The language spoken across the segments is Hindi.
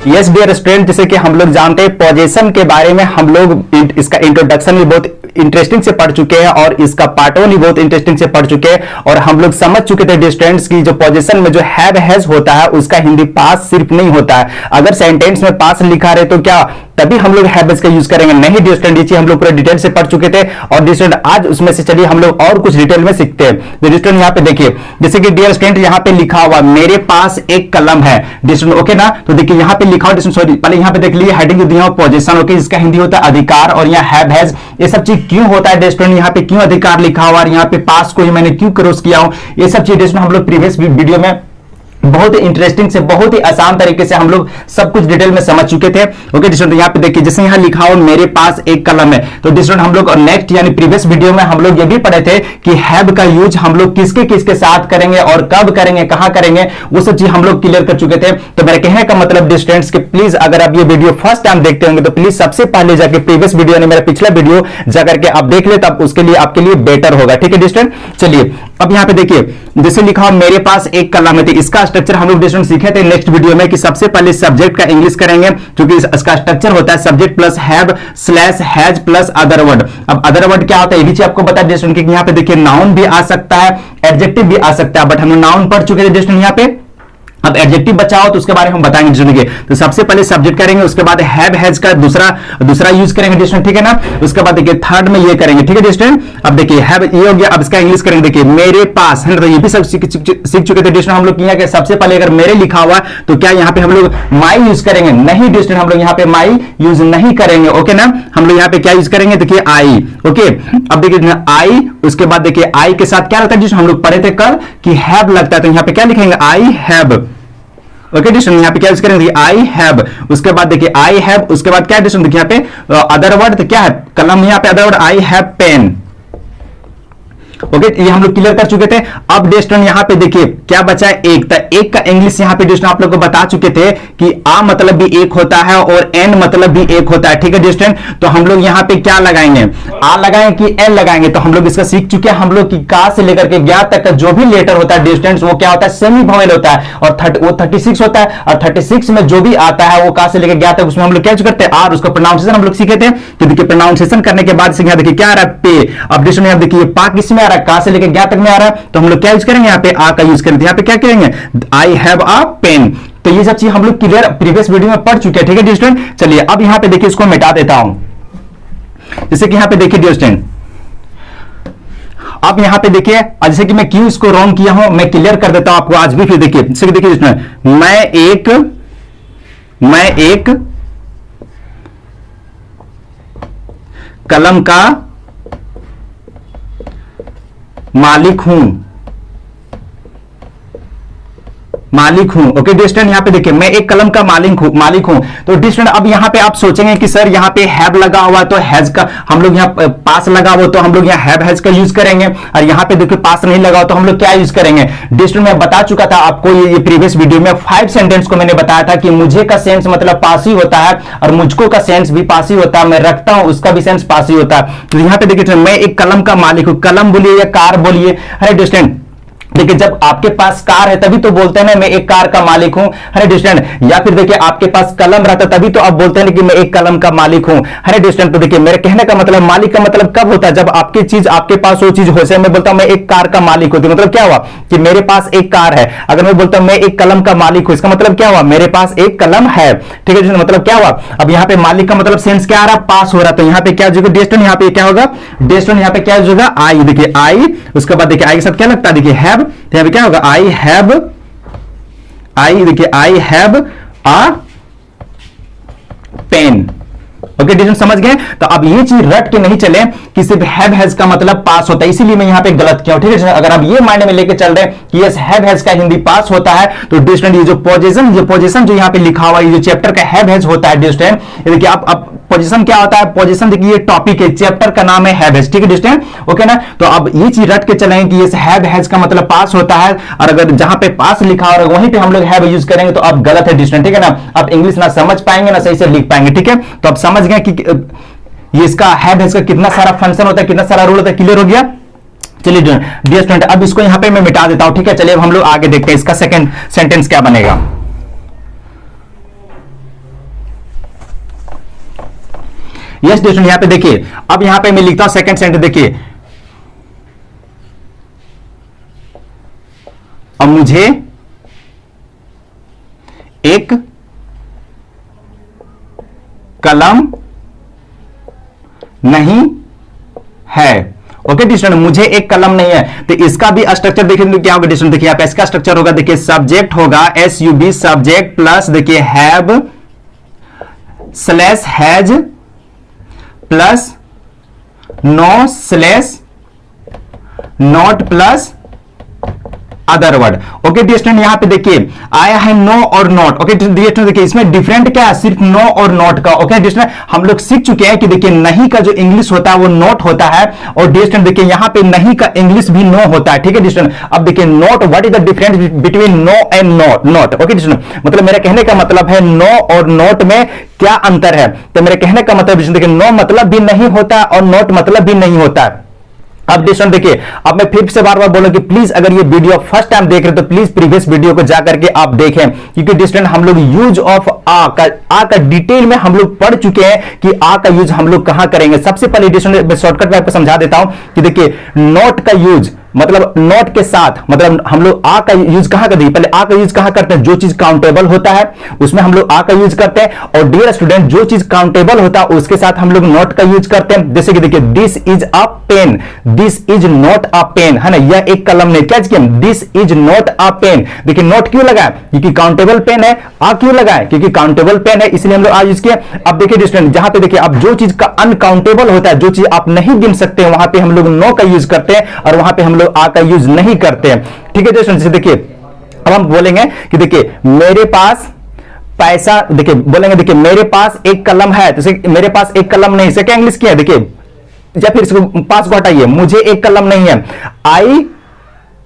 यस डियर स्टूडेंट, जैसे कि हम लोग जानते हैं पोजीशन के बारे में हम लोग इसका इंट्रोडक्शन भी बहुत इंटरेस्टिंग से पढ़ चुके हैं और इसका पार्ट वन भी बहुत इंटरेस्टिंग से पढ़ चुके हैं और हम लोग समझ चुके थे डियर स्टूडेंट्स की जो पोजीशन में जो हैव हैज होता है उसका हिंदी पास सिर्फ नहीं होता है। अगर सेंटेंस में पास लिखा रहे तो क्या तभी हम लोग हैव हैज का यूज करेंगे? नहीं डियर स्टूडेंट, ये चीज हम लोग पूरा डिटेल से पढ़ चुके थे और डियर स्टूडेंट आज उसमें से चलिए हम लोग और कुछ डिटेल में सीखते हैं। तो डियर स्टूडेंट यहाँ पे देखिए, जैसे कि डियर स्टूडेंट यहाँ पे लिखा हुआ मेरे पास एक कलम है डियर स्टूडेंट, ओके ना। तो देखिए यहाँ पे लिखा हुआ, सॉरी पहले यहाँ पे देख लीजिए हेडिंग दिया हुआ पोजीशन, ओके, इसका हिंदी होता है अधिकार और यहाँ हैव हैज। ये सब चीज क्यों होता है डियर स्टूडेंट, यहाँ पे क्यों अधिकार लिखा हुआ और यहाँ पे पास को ही मैंने क्यों क्रॉस किया हूं, ये सब चीज डियर स्टूडेंट हम लोग प्रीवियस वीडियो में बहुत ही इंटरेस्टिंग से बहुत ही आसान तरीके से हम लोग सब कुछ डिटेल में समझ चुके थे। ओके डिस्टूडेंट, यहाँ पे देखिए जैसे यहाँ लिखा हो मेरे पास एक कलम है, तो डिस्टूडेंट हम लोग नेक्स्ट यानी प्रीवियस वीडियो में हम लोग ये भी पढ़े थे कि हैव का यूज हम लोग किसके किसके साथ करेंगे और कब करेंगे, कहां करेंगे, वो सब चीज हम लोग क्लियर कर चुके थे। तो मेरे कहने का मतलब डिस्टूडेंट्स कि प्लीज अगर आप ये वीडियो फर्स्ट टाइम देखते होंगे तो प्लीज सबसे पहले जाके प्रीवियस वीडियो यानी मेरा पिछला वीडियो जाकर के आप देख ले, तब उसके लिए आपके लिए बेटर होगा। ठीक है डिस्टूडेंट, चलिए अब यहाँ पे देखिए जैसे लिखा हो मेरे पास एक कलम है, तो इसका स्ट्रक्चर हम लोग डिस्टूडेंट सीखे थे नेक्स्ट वीडियो में कि सबसे पहले सब्जेक्ट का इंग्लिश करेंगे, क्योंकि इसका स्ट्रक्चर होता है subject plus have slash has plus other word. अब अदर वर्ड क्या होता है ये भी चीज आपको बता दें कि यहाँ पे देखिए नाउन भी आ सकता है, एडजेक्टिव भी आ सकता है, बट हम नाउन पढ़ चुके थे डिस्टूडेंट। यहाँ पे अब एडजेक्टिव बचा हो तो उसके बारे में हम बताएंगे सुनिए। तो सबसे पहले सब्जेक्ट करेंगे, उसके बाद हैव हैज का दूसरा यूज करेंगे डिस्टेंट, ठीक है ना। उसके बाद देखिए थर्ड में ये करेंगे, ठीक है डिस्टेंट। अब देखिए हैव ये हो गया, अब इसका इंग्लिश करेंगे, देखिए मेरे पास है, तो ये भी सब सीख चुके थे डिस्टेंट हम लोग। यहाँ के सबसे पहले अगर मेरे लिखा हुआ तो क्या यहाँ पे हम लोग माई यूज करेंगे? नहीं डिस्टेंट, हम लोग यहाँ पे माई यूज नहीं करेंगे, ओके ना। हम लोग यहाँ पे क्या यूज करेंगे, देखिए आई, ओके। अब देखिए आई, उसके बाद देखिए आई के साथ क्या लगता है जिसमें हम लोग पढ़े थे कल कि हैव लगता है, तो यहाँ पे क्या लिखेंगे आई हैव, ओके डिस्टूडेंट। यहाँ पे क्या यूज करेंगे आई हैव, उसके बाद देखिए आई हैव, उसके बाद क्या डिस्टूडेंट देखिए यहाँ पे अदर वर्ड, तो क्या है कलम, यहाँ पे other word I have pen, okay ये हम लोग क्लियर कर चुके थे। अब डिस्टूडेंट यहाँ पे देखिए क्या बचा है एक, तो एक का इंग्लिश यहाँ पे डिस्टूडेंट आप लोग को बता चुके थे कि आ मतलब भी एक होता है और एन मतलब भी एक होता है, ठीक है डिस्टूडेंट। तो हम लोग यहाँ पे क्या लगाएंगे, आ लगाएंगे कि एन लगाएंगे, तो हम लोग इसका सीख चुके हैं हम लोग कि का से लेकर के ज्ञा तक का जो भी लेटर होता है डिस्टूडेंट वो क्या होता है सेमी वोवेल होता है और वो 36 होता है, और 36 में जो भी आता है वो का से लेकर ज्ञा तक उसमें हम लोग क्या करते हैं आर, उसका प्रोनाउंसिएशन हम लोग सीखे थे। तो देखिए प्रोनाउंसिएशन करने के बाद यहाँ देखिए क्या आ रहा है पे। अब डिस्टूडेंट यहाँ देखिए पा किस में आ रहा है, का से लेकर ज्ञा तक में आ रहा है, तो हम लोग क्या यूज करेंगे यहाँ पे आ का यूज करेंगे, यहाँ पे क्या करेंगे आई हैव अ पेन। तो ये सब चीज हम लोग क्लियर प्रीवियस वीडियो में पढ़ चुके हैं, ठीक है डियर स्टूडेंट। चलिए अब यहाँ पे देखिए इसको मिटा देता हूं, जैसे कि यहाँ पे देखिए डियर स्टूडेंट, अब यहाँ पे देखिए जैसे कि मैं क्यों इसको रॉन्ग किया हूं मैं क्लियर कर देता हूं आपको आज भी। फिर देखिए जैसे कि देखिए स्टूडेंट मैं एक कलम का मालिक हूं, ओके डिस्टेंट। यहाँ पे देखिए मैं एक कलम का मालिक हूं। तो डिस्टेंट अब यहाँ पे आप सोचेंगे कि सर यहाँ पे हैव लगा हुआ तो हैज का हम लोग यहाँ पास लगा हुआ तो हम लोग यहाँ हैव हैज का यूज करेंगे, और यहाँ पे देखिए पास नहीं लगा हुआ तो हम लोग क्या यूज करेंगे? डिस्टेंट मैं बता चुका था आपको ये प्रीवियस वीडियो में 5 सेंटेंस को मैंने बताया था कि मुझे का सेंस मतलब पास ही होता है और मुझको का सेंस भी पास ही होता है, मैं रखता हूं उसका भी सेंस पास ही होता है। तो यहाँ पे देखिए मैं एक कलम का मालिक हूं, कलम बोलिए या कार बोलिए, अरे डिस्टेंट देखिए जब आपके पास कार है तभी तो बोलते हैं ना मैं एक कार का मालिक हूं, हरे डिस्टेंट। या फिर देखिए आपके पास कलम रहता तभी तो आप बोलते हैं कि मैं एक कलम का मालिक हूं, हरे डिस्टेंट। तो देखिए मेरे कहने का मतलब मालिक का मतलब कब होता है जब आपकी चीज आपके पास वो चीज हो, जैसे मैं बोलता हूं मैं एक कार का मालिक हूं, तो मतलब क्या हुआ कि मेरे पास एक कार है। अगर मैं बोलता हूं मैं एक कलम का मालिक हूं, इसका मतलब क्या हुआ मेरे पास एक कलम है, ठीक है मतलब क्या हुआ। अब यहाँ पे मालिक का मतलब सेंस क्या आ रहा पास हो रहा, तो यहाँ पे क्या जो डिस्टेंट यहाँ पे क्या होगा डिस्टेंट, यहाँ पे क्या होगा आई, देखिए आई, उसके बाद देखिए आई के साथ क्या लगता है देखिए हैव, तो यहाँ पे क्या होगा आई हैव, देखिए I have a pen, okay distant समझ गए। तो अब ये चीज रट के नहीं चले कि सिर्फ हैव हैज का मतलब पास होता है, इसीलिए मैं यहाँ पे गलत किया हूं, ठीक है। अगर आप ये मायने में लेके चल रहे हैं कि यस हैव हैज का हिंदी पास होता है तो डिस्टेंट ये जो पोजीशन जो यहाँ पे लिखा हुआ है ये जो चैप्टर का हैव हैज होता है डिस्टेंट, देखिए आप पोजीशन क्या होता है, पोजीशन देखिए ये टॉपिक है, चैप्टर का नाम है हैव हैज, ठीक है डिस्टेंट, ओके ना। तो अब ये चीज रट के चलेंगे कि ये हैव हैज का मतलब पास होता है, और अगर जहां पे पास लिखा और वहीं पे हम लोग हैव यूज करेंगे तो अब गलत है डिस्टेंट, ठीक है ना। आप इंग्लिश ना समझ पाएंगे ना सही से लिख पाएंगे, ठीक है। तो आप समझ गए कि ये इसका हैव हैज का कितना सारा फंक्शन होता है, कितना सारा रूल होता है, क्लियर हो गया। चलिए डियर स्टूडेंट अब इसको यहां पे मैं मिटा देता हूं, ठीक है। चलिए अब हम लोग आगे देखते हैं इसका सेकंड सेंटेंस क्या बनेगा। यस स्टूडेंट, यहां पे देखिए, अब यहां पे मैं लिखता हूं सेकंड सेंटेंस, देखिए, अब मुझे एक कलम नहीं है। ओके स्टूडेंट, मुझे एक कलम नहीं है, तो इसका भी स्ट्रक्चर देखिए क्या होगा स्टूडेंट, देखिए यहां पे इसका स्ट्रक्चर होगा, देखिए सब्जेक्ट होगा SUB सब्जेक्ट प्लस देखिए have slash has plus no slash not plus other word. Okay dear student, यहां पे देखिए आया है नो और नॉट। ओके डियर स्टूडेंट, देखिए इसमें डिफरेंट क्या है, सिर्फ नो और नॉट का। ओके डियर स्टूडेंट, हम लोग सीख चुके हैं कि देखिए नहीं का जो इंग्लिश होता है वो नॉट होता है, और डियर स्टूडेंट देखिए यहां पे नहीं का इंग्लिश भी नो होता है। ठीक है डियर स्टूडेंट, अब देखिए not, what is the difference between no and not. Okay dear student, मतलब मेरा कहने का मतलब है नो और नॉट में क्या अंतर है, तो मेरे कहने का मतलब देखिए नो मतलब भी नहीं होता और नॉट मतलब भी नहीं होता है। अब डिस्टेंस देखिए, अब मैं फिर से बार बार बोलूं कि प्लीज अगर ये वीडियो फर्स्ट टाइम देख रहे हो तो प्लीज प्रीवियस वीडियो को जाकर के आप देखें, क्योंकि डिस्टेंस हम लोग यूज ऑफ आ का डिटेल में हम लोग पढ़ चुके हैं कि आ का यूज हम लोग कहां करेंगे। सबसे पहले डिस्टेंस मैं शॉर्टकट में आपको समझा देता हूं कि देखिए नॉट का यूज मतलब नॉट के साथ, मतलब हम लोग आ का यूज कहां करते हैं, पहले आ का यूज कहां करते हैं, जो चीज काउंटेबल होता है उसमें हम लोग आ का यूज करते हैं, और डियर स्टूडेंट जो चीज काउंटेबल होता है उसके साथ हम लोग नॉट का यूज करते हैं। जैसे कि देखिए this is a pen, this is not a pen, है ना, यह एक कलम नहीं, क्या किया, this is not a pen. देखिए नॉट क्यों लगा, क्योंकि काउंटेबल पेन है। आ क्यों लगा है, क्योंकि काउंटेबल पेन है, इसलिए हम लोग आ यूज किए। अब देखिए स्टूडेंट, जहां पे देखिए अब जो चीज का अनकाउंटेबल होता है, जो चीज आप नहीं गिन सकते, वहां पे हम लोग नो का यूज करते हैं, और वहां पे हम लोग आ का यूज नहीं करते हैं। ठीक है दोस्तों, देखिए अब हम बोलेंगे कि देखिए मेरे पास पैसा, देखिए बोलेंगे देखिए मेरे पास एक कलम है, तो मेरे पास एक कलम नहीं, इसे क्या इंग्लिश किया है, देखिए या फिर इसको पास को हटाइए, मुझे एक कलम नहीं है, I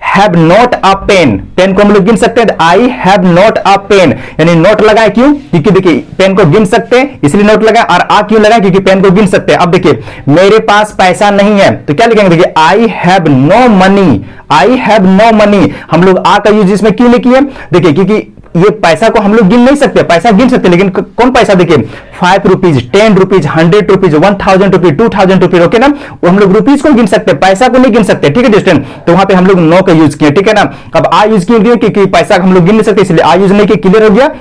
have not a pen, pen को हम लोग गिन सकते हैं, I have not a pen, यानी नोट लगाए क्यों, क्योंकि देखिए पेन को गिन सकते हैं इसलिए नोट लगाए, और आ क्यों लगाए, क्योंकि पेन को गिन सकते हैं। अब देखिए मेरे पास पैसा नहीं है, तो क्या लिखेंगे, देखिए I have no money, I have no money, हम लोग आ का यूज इसमें क्यों नहीं किए, देखिए क्योंकि ये पैसा को हम लोग गिन नहीं सकते, पैसा गिन सकते लेकिन कौन पैसा, देखिए 5 rupees, 10 rupees, 100 rupees, 1000 rupees, 2000 rupees, okay ना, वो हम लोग रुपीज को गिन सकते हैं, पैसा को नहीं गिन सकते। ठीक है डिस्टेंस, तो वहां पे हम लोग नो का यूज किए, ठीक है ना। अब आ यूज किए क्योंकि पैसा हम लोग गिन नहीं सकते, इसलिए आ यूज नहीं किया, क्लियर हो गया।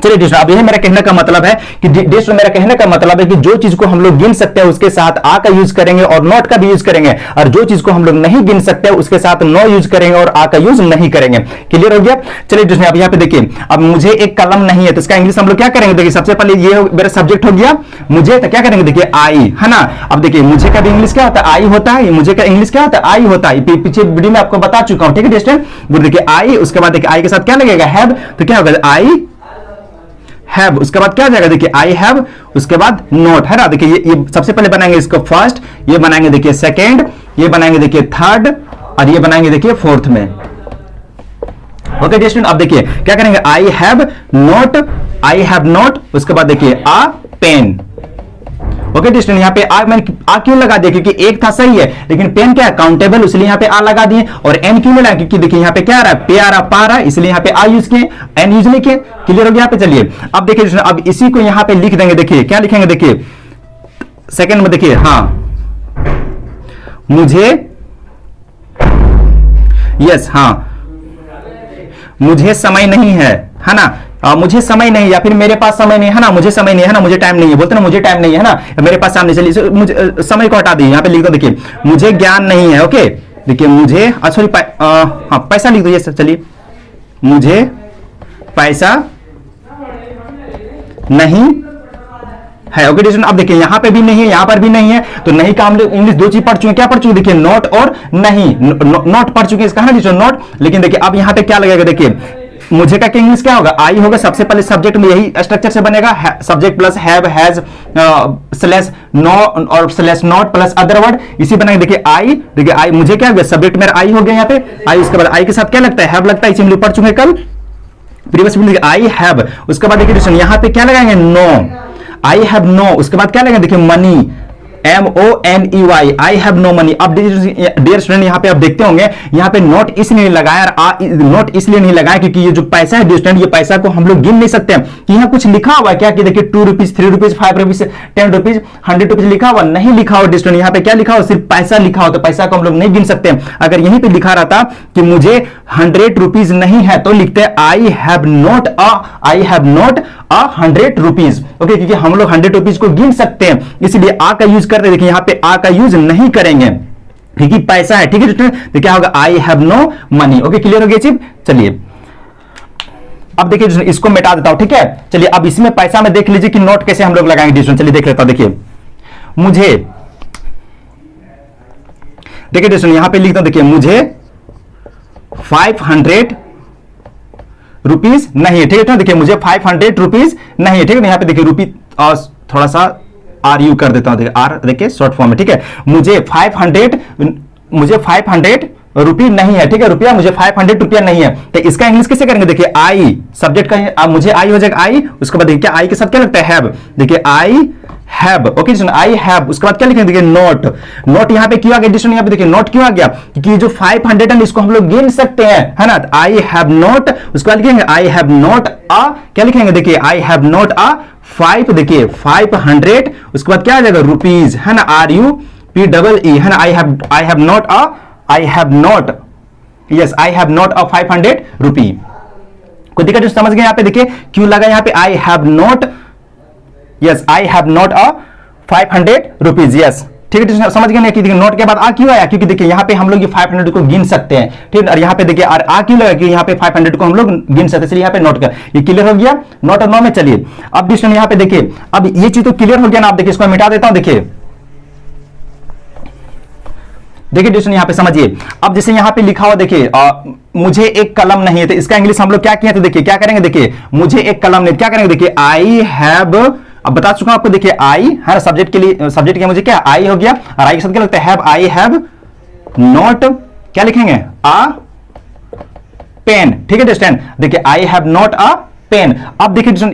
चलिए डिस्टर, अब यही मेरा कहने का मतलब है कि डिस्टर मेरा कहने का मतलब है कि जो चीज को हम लोग गिन सकते हैं उसके साथ आ का यूज करेंगे और नॉट का भी यूज करेंगे, और जो चीज को हम लोग नहीं गिन सकते उसके साथ नो यूज करेंगे और आ का यूज नहीं करेंगे। क्लियर हो गया। चलिए डिस्टर, अब यहाँ पे देखिए, अब मुझे एक कलम नहीं है तो इसका इंग्लिश हम लोग क्या करेंगे, देखिए सबसे पहले ये मेरा सब्जेक्ट हो गया मुझे, तो क्या करेंगे, देखिए आई, है ना। अब देखिए मुझे का भी इंग्लिश क्या होता है, आई होता है, मुझे का इंग्लिश क्या होता है, आई होता है, पीछे वीडियो में आपको बता चुका हूं। ठीक है डिस्टर, देखिए आई, उसके बाद देखिए आई के साथ क्या लगेगा, हैव, तो क्या होगा, आई हैव, उसके बाद क्या आ जाएगा, देखिए आई हैव, उसके बाद नोट, है ना। देखिए ये सबसे पहले बनाएंगे इसको फर्स्ट, ये बनाएंगे देखिए सेकंड, ये बनाएंगे देखिए थर्ड, और ये बनाएंगे देखिए फोर्थ में। ओके स्टूडेंट, अब देखिए क्या करेंगे, आई have note, I have note, उसके बाद देखिए आ पेन। ओके स्टूडेंट, यहाँ पे मैंने आ क्यों लगा दिया, क्योंकि एक था सही है लेकिन पेन क्या है काउंटेबल, इसलिए यहाँ पे आ लगा दिए, और एन क्यों मिला, क्योंकि देखिए यहाँ पे क्या आ रहा है, पे आ रहा, पा रहा, इसलिए यहाँ पे आ यूज किए, एन यूज नहीं किए। क्लियर हो गया यहाँ पे। चलिए अब देखिए, अब इसी को यहाँ पे लिख देंगे, देखिए क्या लिखेंगे, देखिए सेकंड में देखिए, हाँ मुझे, यस हाँ मुझे समय नहीं है ना, मुझे समय नहीं, या फिर मेरे पास समय नहीं है ना, मुझे समय नहीं है ना, मुझे टाइम नहीं है, बोलते ना मुझे टाइम नहीं है ना, मेरे पास सामने, चलिए मुझे समय को हटा दीजिए, यहाँ पे लिख दो, देखिए मुझे ज्ञान नहीं है। ओके देखिए मुझे, सॉरी हाँ पैसा लिख दो, ये चलिए मुझे पैसा नहीं है। ओके डिस्टेंस, अब देखिए यहाँ पे भी नहीं है, यहाँ पर भी नहीं है, तो नहीं का हम लोग इंग्लिश दो चीज पढ़ चुके हैं, क्या पढ़ चुके, देखिए नॉट और नहीं, नॉट पढ़ चुके हैं, इसका है ना नॉट, लेकिन देखिए अब यहाँ पे क्या लगेगा, देखिए मुझे का इंग्लिश क्या होगा, आई होगा, सबसे पहले सब्जेक्ट में यही स्ट्रक्चर से बनेगा, subject plus have, has, slash no और slash not plus other word, इसी बनाएंगे। देखिए आई, देखिए आई मुझे क्या हो गया, सब्जेक्ट मेरा आई हो गया यहाँ पे, आई, उसके बाद आई के साथ क्या लगता है, हैव लगता है, इसी हम लोग पढ़ चुके हैं कल प्रीवियस वीडियो, आई हैव, उसके बाद देखिए यहाँ पे क्या लगाएंगे, नो, आई हैव नो, उसके बाद क्या लगेगा, देखिए money, MONEY, I have no money. अब डियर स्टूडेंट यहाँ पे आप देखते होंगे, यहाँ पे नोट इसलिए नहीं लगाया, नोट इसलिए नहीं लगाया क्योंकि ये जो पैसा है डियर स्टूडेंट, ये पैसा को हम लोग गिन नहीं सकते हैं कि यहाँ कुछ लिखा हुआ है क्या, कि देखिए 2 rupees, 3 rupees, 5 rupees, 10 rupees, 100 rupees लिखा हुआ नहीं, लिखा हुआ डियर स्टूडेंट। यहाँ पे क्या लिखा हुआ, सिर्फ पैसा लिखा हो, तो पैसा को हम लोग नहीं गिन सकते। अगर यहीं पे लिखा रहता कि मुझे 100 रुपीज नहीं है तो लिखते आई have not a 100 rupees. Okay, क्योंकि हम लोग 100 रुपीज को गिन सकते हैं, इसलिए आ का यूज करते हैं। देखिए यहाँ पे आ का यूज नहीं करेंगे क्योंकि पैसा है। ठीक है, तो क्या होगा, I have no money. Okay, clear हो गया चीज। चलिए अब देखिए इसको मिटा देता हूं। ठीक है, चलिए अब इसमें पैसा में देख लीजिए कि नोट कैसे हम लोग लगाएंगे। चलिए देख लेता हूं। देखिए मुझे, देखिए यहां पे लिखता हूं, देखिए मुझे 500 रुपीज नहीं है। ठीक है, देखिए मुझे 500 रुपीज नहीं है। ठीक है, यहां पे देखिए रुपी थोड़ा सा आर यू कर देता हूं, देखिए आर देखिए शॉर्ट फॉर्म में। ठीक है, मुझे 500 रुपये नहीं है। ठीक है, रुपया मुझे 500 रुपया नहीं है, तो इसका इंग्लिश कैसे करेंगे। देखिए आई सब्जेक्ट का है, अब मुझे आई हो जाएगा आई, उसके बाद देखिए क्या आई के साथ क्या लगता है, हैव। देखिए I have. Okay, I have, उसके बाद क्या लिखेंगे, देखिए नोट। नोट यहाँ पे क्यों आ गया, यहाँ पे देखिए नोट क्यों आ गया, क्योंकि जो 500 है इसको हम लोग गिन सकते हैं, है ना। आई हैव नोट, उसके बाद लिखेंगे आई हैव नोट अ, क्या लिखेंगे, देखिए आई हैव नोट अ 5, देखिए 500, उसके बाद क्या आ जाएगा रुपीज, है ना, RUPEE, है ना। I have not a, I have not, yes I have not a 500 rupee. कोई दिक्कत जो समझ गए यहाँ पे, देखिए क्यों लगा यहाँ पे आई have not, yes I have not a 500 rupees, yes. ठीक है, समझ गए ना कि नोट के बाद आ क्यों आया, क्योंकि देखिए यहाँ पे हम लोग ये 500 को गिन सकते हैं। ठीक है, और यहाँ पे देखिए आ क्यों लगा कि यहाँ पे 500 को हम लोग गिन सकते हैं, इसलिए यहाँ पे नोट का ये क्लियर हो गया। नोट और नो में चलिए अब भी यहाँ पे देखिए, अब ये चीज तो क्लियर हो गया ना। आप देखिए इसको मिटा देता हूं। देखिए डिस्कशन यहाँ पे समझिए, अब जैसे यहाँ पे लिखा हुआ देखिए मुझे एक कलम नहीं है, तो इसका इंग्लिश हम लोग क्या किया, तो देखिए क्या करेंगे, देखिए मुझे एक कलम नहीं, क्या करेंगे, देखिए आई हैव, अब बता चुका हूं आपको, देखिए आई है ना, सब्जेक्ट के लिए, सब्जेक्ट के मुझे क्या आई हो गया, और आई के साथ क्या लगता है, हैव। आई हैव नॉट, क्या लिखेंगे, अ पेन। ठीक है, देखिए I have not a pen. अब देखिए